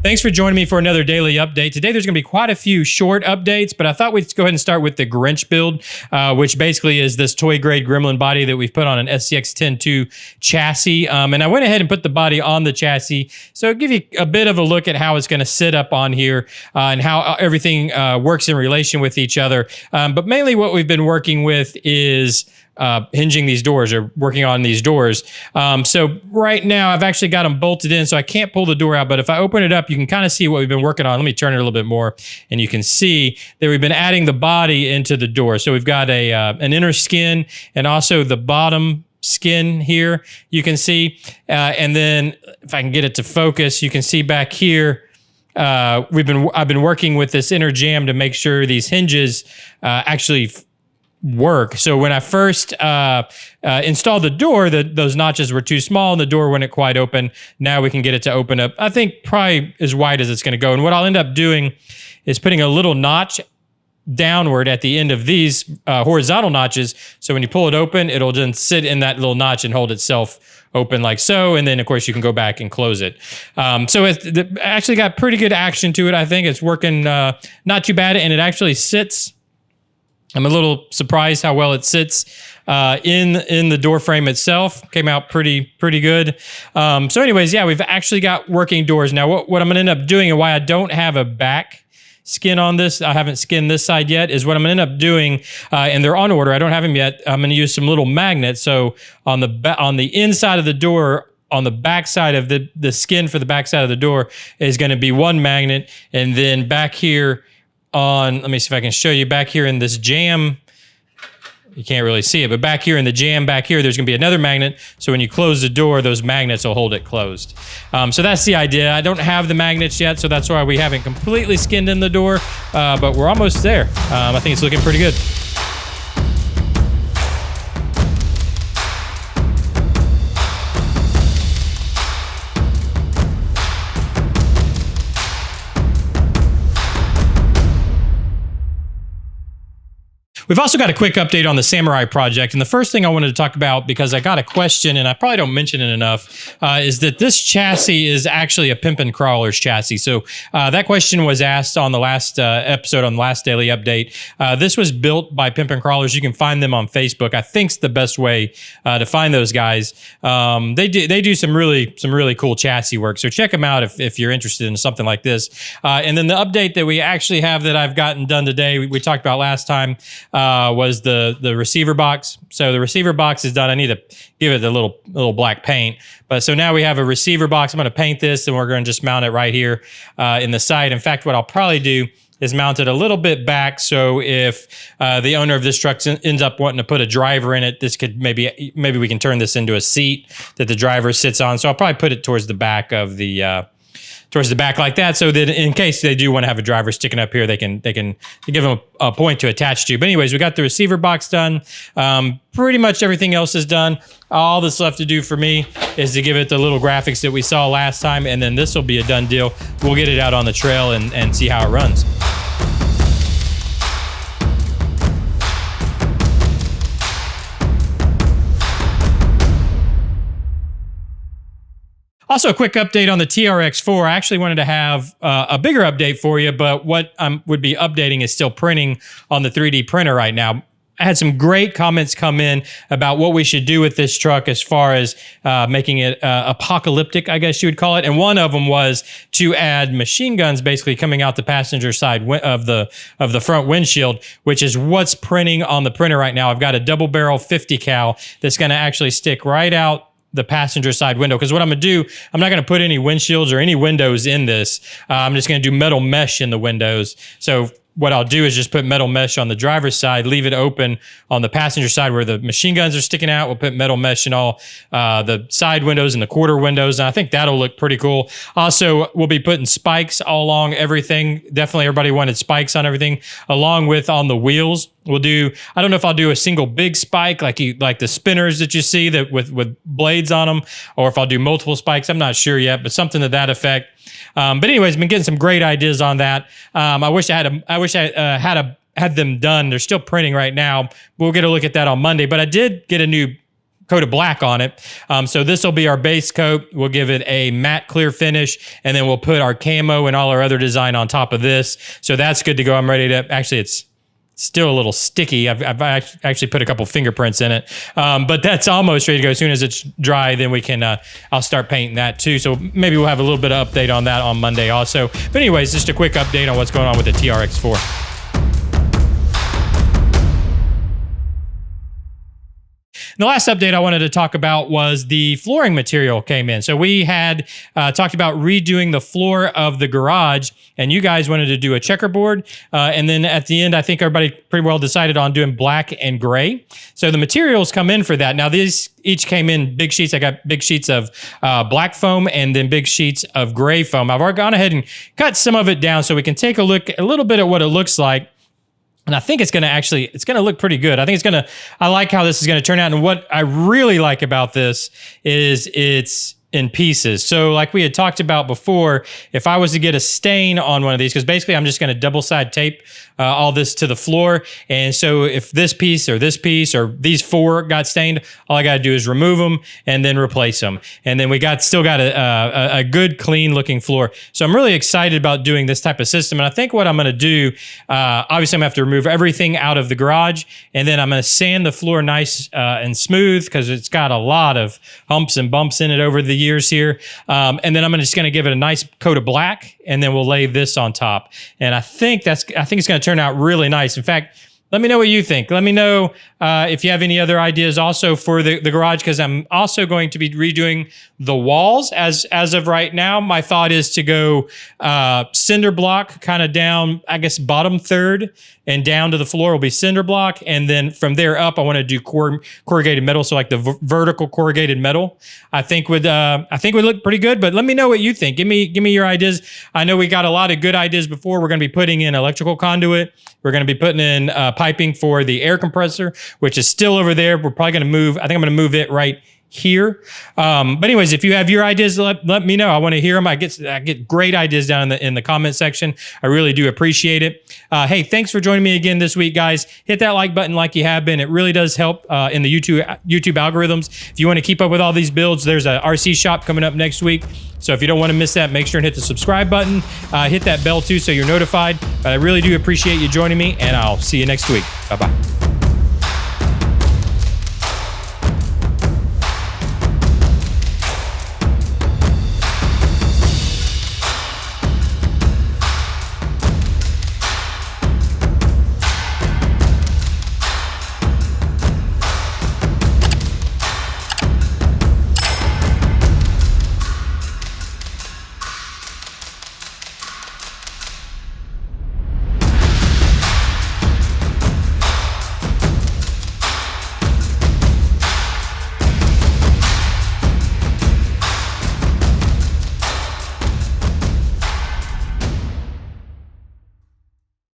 Thanks for joining me for another daily update. Today there's going to be quite a few short updates, but I thought we'd go ahead and start with the Grinch build, which basically is this toy-grade Gremlin body that we've put on an SCX-10-2 chassis. And I went ahead and put the body on the chassis, so I'll give you a bit of a look at how it's going to sit up on here and how everything works in relation with each other. But mainly what we've been working with is hinging these doors or working on these doors. So right now I've actually got them bolted in, so I can't pull the door out, but if I open it up, you can kind of see what we've been working on. Let me turn it a little bit more, and you can see that we've been adding the body into the door. So we've got an inner skin and also the bottom skin here, you can see. And then if I can get it to focus, you can see back here, I've been working with this inner jam to make sure these hinges actually work. So when I first installed the door, those notches were too small and the door wouldn't quite open. Now we can get it to open up, I think, probably as wide as it's going to go. And what I'll end up doing is putting a little notch downward at the end of these horizontal notches. So when you pull it open, it'll just sit in that little notch and hold itself open like so. And then, of course, you can go back and close it. So it actually got pretty good action to it. I think it's working not too bad. And it actually sits. I'm a little surprised how well it sits in the door frame itself. Came out pretty good. So anyways, yeah, we've actually got working doors. Now, what I'm going to end up doing and why I don't have a back skin on this, I haven't skinned this side yet, is what I'm going to end up doing, and they're on order. I don't have them yet. I'm going to use some little magnets. So on the inside of the door, on the back side of the skin for the back side of the door is going to be one magnet, and then back here let me see if I can show you back here in this jam. You can't really see it, but back here in the jam back here, there's gonna be another magnet. So when you close the door, those magnets will hold it closed. So that's the idea. I don't have the magnets yet, so that's why we haven't completely skinned in the door, but we're almost there. I think it's looking pretty good. We've also got a quick update on the Samurai project, and the first thing I wanted to talk about, because I got a question, and I probably don't mention it enough, is that this chassis is actually a Pimpin' Crawler's chassis. So that question was asked on the last episode, on the last daily update. This was built by Pimpin' Crawlers. You can find them on Facebook. I think it's the best way to find those guys. They do some really cool chassis work, so check them out if you're interested in something like this. And then the update that we actually have that I've gotten done today, we talked about last time, was the receiver box. So the receiver box is done. I need to give it a little black paint. But so now we have a receiver box. I'm going to paint this, and we're going to just mount it right here in the side. In fact, what I'll probably do is mount it a little bit back. So if the owner of this truck ends up wanting to put a driver in it, this could maybe we can turn this into a seat that the driver sits on. So I'll probably put it towards the back of the like that, so that in case they do want to have a driver sticking up here, they can give them a point to attach to. But anyways, we got the receiver box done. Pretty much everything else is done. All that's left to do for me is to give it the little graphics that we saw last time, and then this will be a done deal. We'll get it out on the trail and see how it runs. Also, a quick update on the TRX-4. I actually wanted to have a bigger update for you, but what I would be updating is still printing on the 3D printer right now. I had some great comments come in about what we should do with this truck as far as making it apocalyptic, I guess you would call it. And one of them was to add machine guns basically coming out the passenger side of the front windshield, which is what's printing on the printer right now. I've got a double barrel 50 cal that's going to actually stick right out the passenger side window, because what I'm going to do, I'm not going to put any windshields or any windows in this. I'm just going to do metal mesh in the windows. So what I'll do is just put metal mesh on the driver's side, leave it open on the passenger side where the machine guns are sticking out. We'll put metal mesh in all the side windows and the quarter windows, and I think that'll look pretty cool. Also, we'll be putting spikes all along everything. Definitely everybody wanted spikes on everything, along with on the wheels. We'll do, I don't know if I'll do a single big spike like the spinners that you see that with blades on them, or if I'll do multiple spikes. I'm not sure yet, but something to that effect. But anyways, been getting some great ideas on that. I wish I had them done. They're still printing right now. We'll get a look at that on Monday. But I did get a new coat of black on it. So this will be our base coat. We'll give it a matte clear finish, and then we'll put our camo and all our other design on top of this. So that's good to go. I'm ready to, actually it's still a little sticky. I've actually put a couple fingerprints in it, but that's almost ready to go. As soon as it's dry, then we can, I'll start painting that too. So maybe we'll have a little bit of update on that on Monday also. But anyways, just a quick update on what's going on with the TRX-4. The last update I wanted to talk about was the flooring material came in. So we had talked about redoing the floor of the garage, and you guys wanted to do a checkerboard. And then at the end, I think everybody pretty well decided on doing black and gray. So the materials come in for that. Now these each came in big sheets. I got big sheets of black foam and then big sheets of gray foam. I've already gone ahead and cut some of it down so we can take a look a little bit at what it looks like. And I think it's going to look pretty good. I like how this is going to turn out. And what I really like about this is it's in pieces. So like we had talked about before, if I was to get a stain on one of these, because basically I'm just going to double side tape all this to the floor. And so if this piece or these four got stained, all I got to do is remove them and then replace them. And then we still got a good, clean looking floor. So I'm really excited about doing this type of system. And I think what I'm going to do, obviously I'm going to have to remove everything out of the garage, and then I'm going to sand the floor nice and smooth because it's got a lot of humps and bumps in it over the years here. And then I'm just going to give it a nice coat of black, and then we'll lay this on top. And I think it's going to turn out really nice. In fact, let me know what you think. Let me know if you have any other ideas also for the garage, because I'm also going to be redoing the walls as of right now. My thought is to go cinder block kind of down, I guess, bottom third and down to the floor will be cinder block. And then from there up, I want to do corrugated metal. So like the vertical corrugated metal, I think would look pretty good, but let me know what you think. Give me your ideas. I know we got a lot of good ideas before. We're going to be putting in electrical conduit. We're going to be putting in piping for the air compressor, which is still over there. We're probably going to move. I think I'm going to move it right here. But anyways, if you have your ideas, let me know. I want to hear them. I get great ideas down in the comment section. I really do appreciate it. Hey, thanks for joining me again this week, guys. Hit that like button like you have been. It really does help in the YouTube algorithms. If you want to keep up with all these builds, there's a RC shop coming up next week. So if you don't want to miss that, make sure and hit the subscribe button. Hit that bell too so you're notified. But I really do appreciate you joining me, and I'll see you next week. Bye-bye.